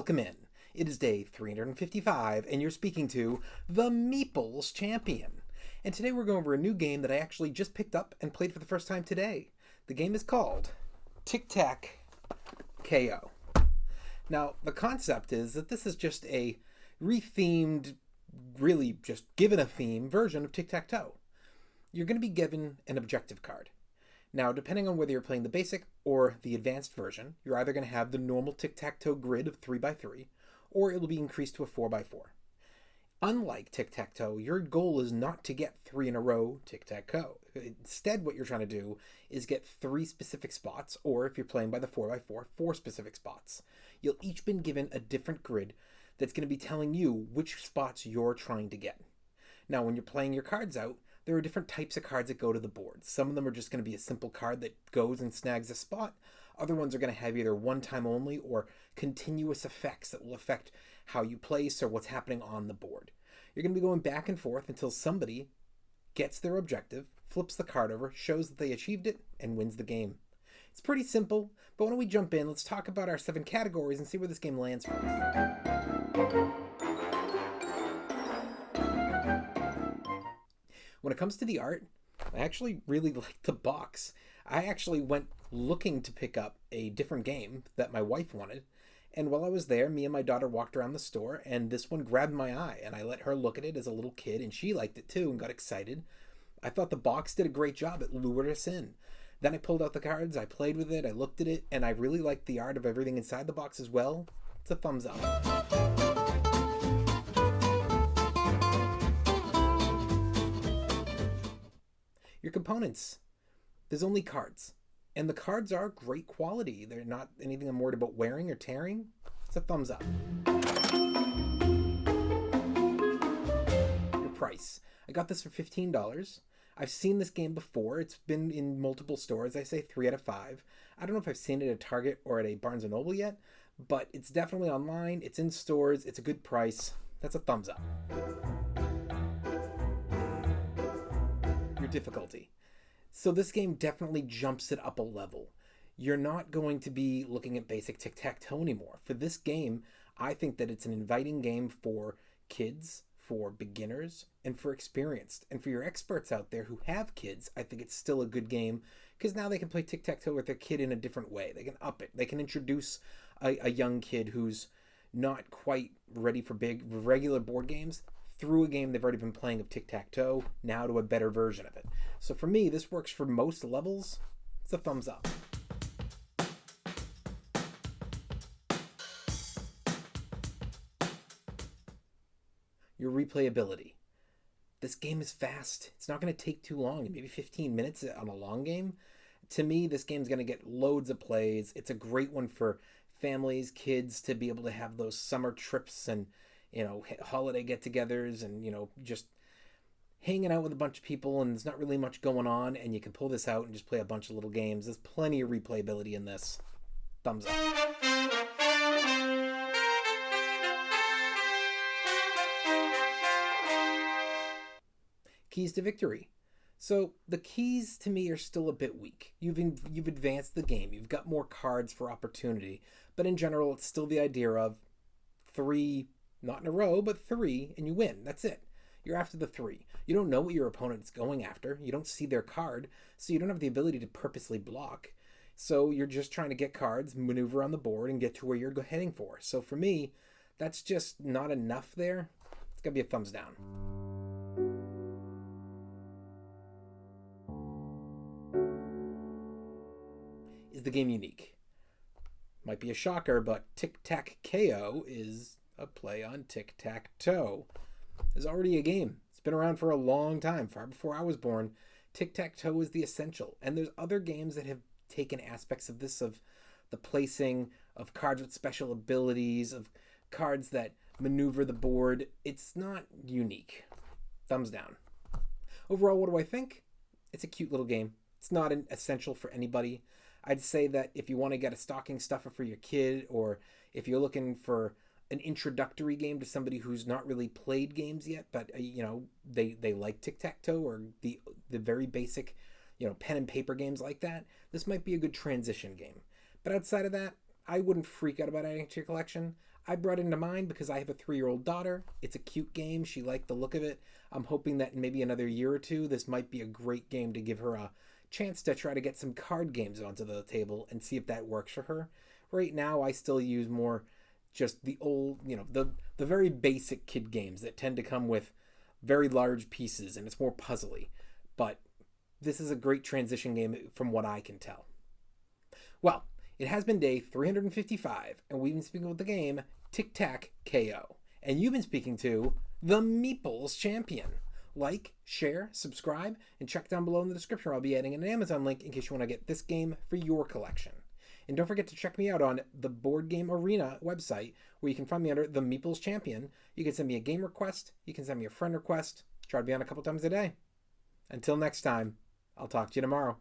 Welcome in. It is day 355, and you're speaking to the Meeple's Champion. And today we're going over a new game that I actually just picked up and played for the first time today. The game is called Tic Tac K.O. Now, the concept is that this is just a rethemed, really just given a theme version of Tic-Tac-Toe. You're going to be given an objective card. Now, depending on whether you're playing the basic or the advanced version, you're either going to have the normal tic-tac-toe grid of 3x3, or it will be increased to a 4x4. Unlike tic-tac-toe, your goal is not to get 3 in a row tic-tac-toe. Instead, what you're trying to do is get 3 specific spots, or if you're playing by the 4x4, 4 specific spots. You'll each been given a different grid that's going to be telling you which spots you're trying to get. Now, when you're playing your cards out, there are different types of cards that go to the board. Some of them are just going to be a simple card that goes and snags a spot. Other ones are going to have either one time only or continuous effects that will affect how you place or what's happening on the board. You're going to be going back and forth until somebody gets their objective, flips the card over, shows that they achieved it, and wins the game. It's pretty simple, but why don't we jump in? Let's talk about our 7 categories and see where this game lands for us. When it comes to the art, I actually really like the box. I actually went looking to pick up a different game that my wife wanted, and while I was there, me and my daughter walked around the store, and this one grabbed my eye, and I let her look at it as a little kid, and she liked it too and got excited. I thought the box did a great job. It lured us in. Then I pulled out the cards, I played with it, I looked at it, and I really liked the art of everything inside the box as well. It's a thumbs up. Your components. There's only cards. And the cards are great quality. They're not anything I'm worried about wearing or tearing. It's a thumbs up. Your price. I got this for $15. I've seen this game before. It's been in multiple stores. I say 3 out of 5. I don't know if I've seen it at Target or at a Barnes & Noble yet, but it's definitely online. It's in stores. It's a good price. That's a thumbs up. Your difficulty. So this game definitely jumps it up a level. You're not going to be looking at basic tic-tac-toe anymore. For this game, I think that it's an inviting game for kids, for beginners, and for experienced. And for your experts out there who have kids, I think it's still a good game because now they can play tic-tac-toe with their kid in a different way. They can up it. They can introduce a young kid who's not quite ready for big regular board games through a game they've already been playing of tic-tac-toe, now to a better version of it. So for me, this works for most levels. It's a thumbs up. Your replayability. This game is fast. It's not going to take too long, maybe 15 minutes on a long game. To me, this game's going to get loads of plays. It's a great one for families, kids to be able to have those summer trips and holiday get-togethers and, just hanging out with a bunch of people and there's not really much going on and you can pull this out and just play a bunch of little games. There's plenty of replayability in this. Thumbs up. Keys to victory. So the keys to me are still a bit weak. You've advanced the game. You've got more cards for opportunity. But in general, it's still the idea of 3, not in a row, but 3, and you win. That's it. You're after the 3. You don't know what your opponent's going after. You don't see their card, so you don't have the ability to purposely block. So you're just trying to get cards, maneuver on the board, and get to where you're heading for. So for me, that's just not enough there. It's got to be a thumbs down. Is the game unique? Might be a shocker, but Tic Tac K.O. is a play on tic-tac-toe. There's already a game. It's been around for a long time, far before I was born. Tic-tac-toe is the essential. And there's other games that have taken aspects of this, of the placing, of cards with special abilities, of cards that maneuver the board. It's not unique. Thumbs down. Overall, what do I think? It's a cute little game. It's not an essential for anybody. I'd say that if you want to get a stocking stuffer for your kid, or if you're looking for an introductory game to somebody who's not really played games yet, but they like tic-tac-toe or the very basic pen and paper games like that, this might be a good transition game. But outside of that, I wouldn't freak out about adding it to your collection. I brought it into mind because I have a 3-year-old daughter. It's a cute game. She liked the look of it. I'm hoping that in maybe another year or two, this might be a great game to give her a chance to try to get some card games onto the table and see if that works for her. Right now, I still use more just the old, the very basic kid games that tend to come with very large pieces and it's more puzzly. But this is a great transition game from what I can tell. Well, it has been day 355, and we've been speaking about the game Tic Tac K.O. And you've been speaking to the Meeple's champion. Like, share, subscribe, and check down below in the description where I'll be adding an Amazon link in case you want to get this game for your collection. And don't forget to check me out on the Board Game Arena website where you can find me under the Meeple's champion. You can send me a game request. You can send me a friend request. Try to be on a couple times a day. Until next time, I'll talk to you tomorrow.